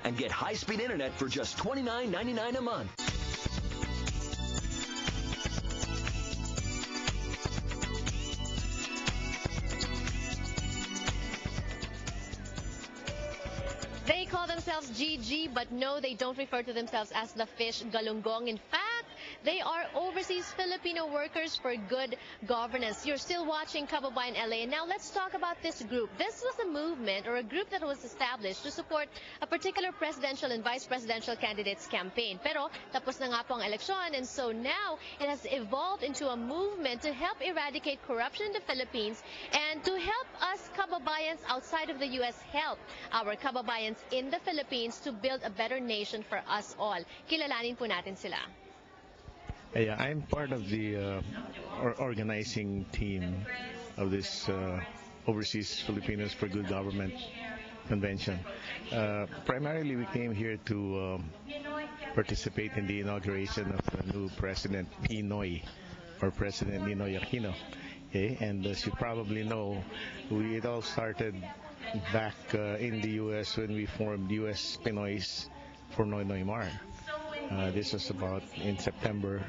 and get high-speed internet for just $29.99 a month. They call themselves GG, but no, they don't refer to themselves as the fish galunggong. In fact, they are overseas Filipino workers for good governance. You're still watching KAbabayan LA. And now let's talk about this group. This was a movement or a group that was established to support a particular presidential and vice presidential candidate's campaign. Pero tapos na nga po ang eleksyon, and so now it has evolved into a movement to help eradicate corruption in the Philippines and to help us kababayans outside of the U.S. help our kababayans in the Philippines to build a better nation for us all. Kilalanin po natin sila. Yeah, I'm part of the organizing team of this Overseas Filipinos for Good Government convention. Primarily, we came here to participate in the inauguration of the new President Pinoy, or President Ninoy Aquino. Okay? And as you probably know, it all started back in the U.S. when we formed U.S. Pinoys for Noynoy Mar. This was about in September.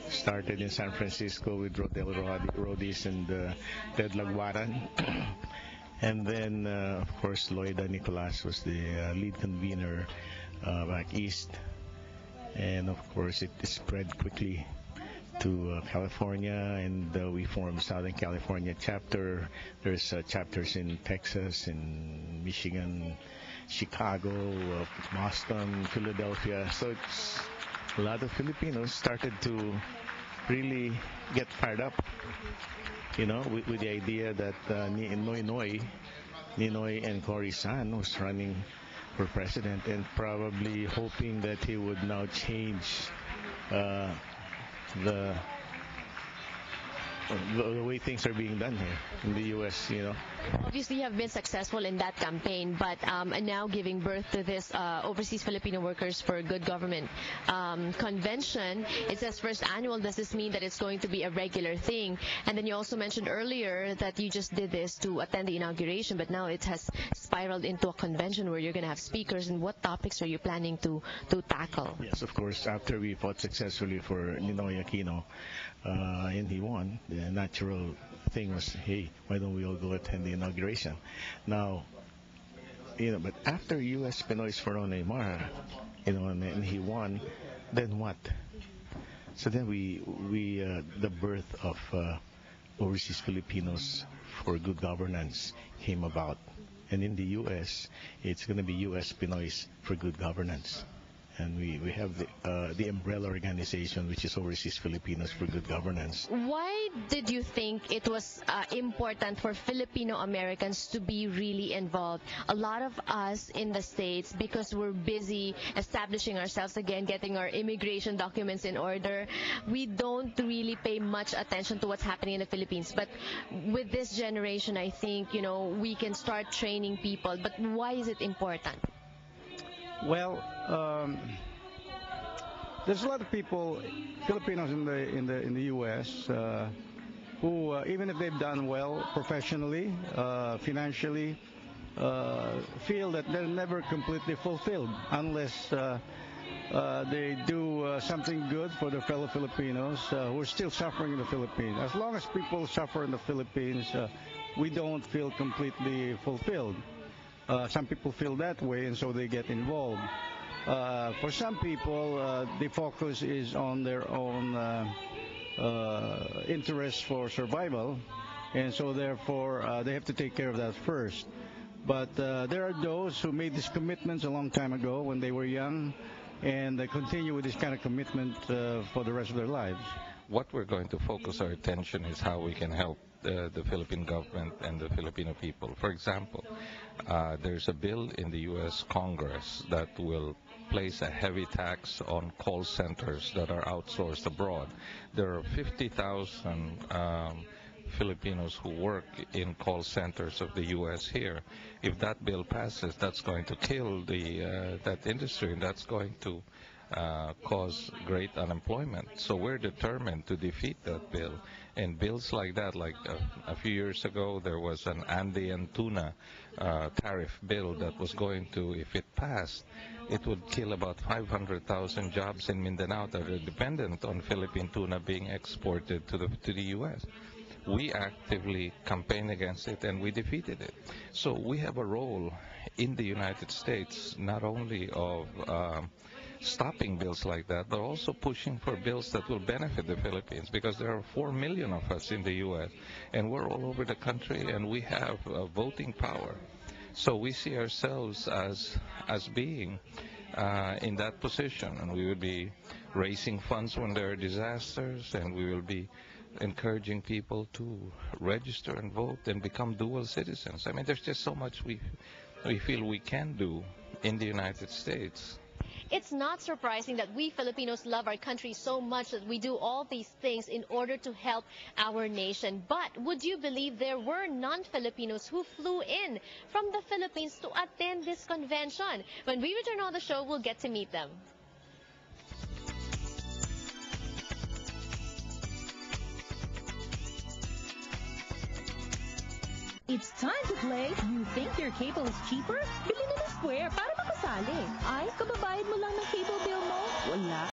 Started in San Francisco with Rodel Rodis and Ted Lagwaran. And then, of course, Loida Nicolas was the lead convener back east. And, of course, it spread quickly to California, and we formed Southern California chapter. There's chapters in Texas, in Michigan, Chicago, Boston, Philadelphia. So it's a lot of Filipinos started to really get fired up, you know, with the idea that Ninoy and Cory San was running for president, and probably hoping that he would now change the way things are being done here in the U.S., you know. Obviously, you have been successful in that campaign, but and now giving birth to this Overseas Filipino Workers for Good Government convention. It says first annual. Does this mean that it's going to be a regular thing? And then you also mentioned earlier that you just did this to attend the inauguration, but now it has spiraled into a convention where you're going to have speakers. And what topics are you planning to tackle? Yes, of course. After we fought successfully for Ninoy Aquino, and he won, the natural thing was, hey, why don't we all go attend the inauguration? Now, you know, but after U.S. Pinoys for Noynoy Mar, you know, and he won, then what? So then the birth of Overseas Filipinos for Good Governance came about. And in the U.S., it's going to be U.S. Pinoys for Good Governance. And we have the umbrella organization, which is Overseas Filipinos for Good Governance. Why did you think it was important for Filipino Americans to be really involved? A lot of us in the States, because we're busy establishing ourselves again, getting our immigration documents in order, we don't really pay much attention to what's happening in the Philippines. But with this generation, I think, you know, we can start training people. But why is it important? Well, there's a lot of people, Filipinos in the U.S., who even if they've done well professionally, financially, feel that they're never completely fulfilled unless they do something good for their fellow Filipinos who are still suffering in the Philippines. As long as people suffer in the Philippines, we don't feel completely fulfilled. Some people feel that way, and so they get involved. For some people, the focus is on their own interest for survival, and so therefore they have to take care of that first. But there are those who made these commitments a long time ago when they were young, and they continue with this kind of commitment for the rest of their lives. What we're going to focus our attention is how we can help the Philippine government and the Filipino people. For example, there's a bill in the U.S. Congress that will place a heavy tax on call centers that are outsourced abroad. There are 50,000 Filipinos who work in call centers of the U.S. here. If that bill passes, that's going to kill that industry, and that's going to cause great unemployment. So we're determined to defeat that bill. And bills like that, like a few years ago, there was an Andean tuna tariff bill that was going to, if it passed, it would kill about 500,000 jobs in Mindanao that are dependent on Philippine tuna being exported to the U.S. We actively campaigned against it and we defeated it. So we have a role in the United States, not only of stopping bills like that, but also pushing for bills that will benefit the Philippines, because there are 4 million of us in the U.S. and we're all over the country and we have voting power. So we see ourselves as being in that position, and we will be raising funds when there are disasters, and we will be encouraging people to register and vote and become dual citizens. I mean, there's just so much we feel we can do in the United States. It's not surprising that we Filipinos love our country so much that we do all these things in order to help our nation. But would you believe there were non-Filipinos who flew in from the Philippines to attend this convention? When we return on the show, we'll get to meet them. It's time to play You Think Your Cable is Cheaper? Bili na ng Square para makasali. Ay, kababayad mo lang ng cable bill mo? Wala.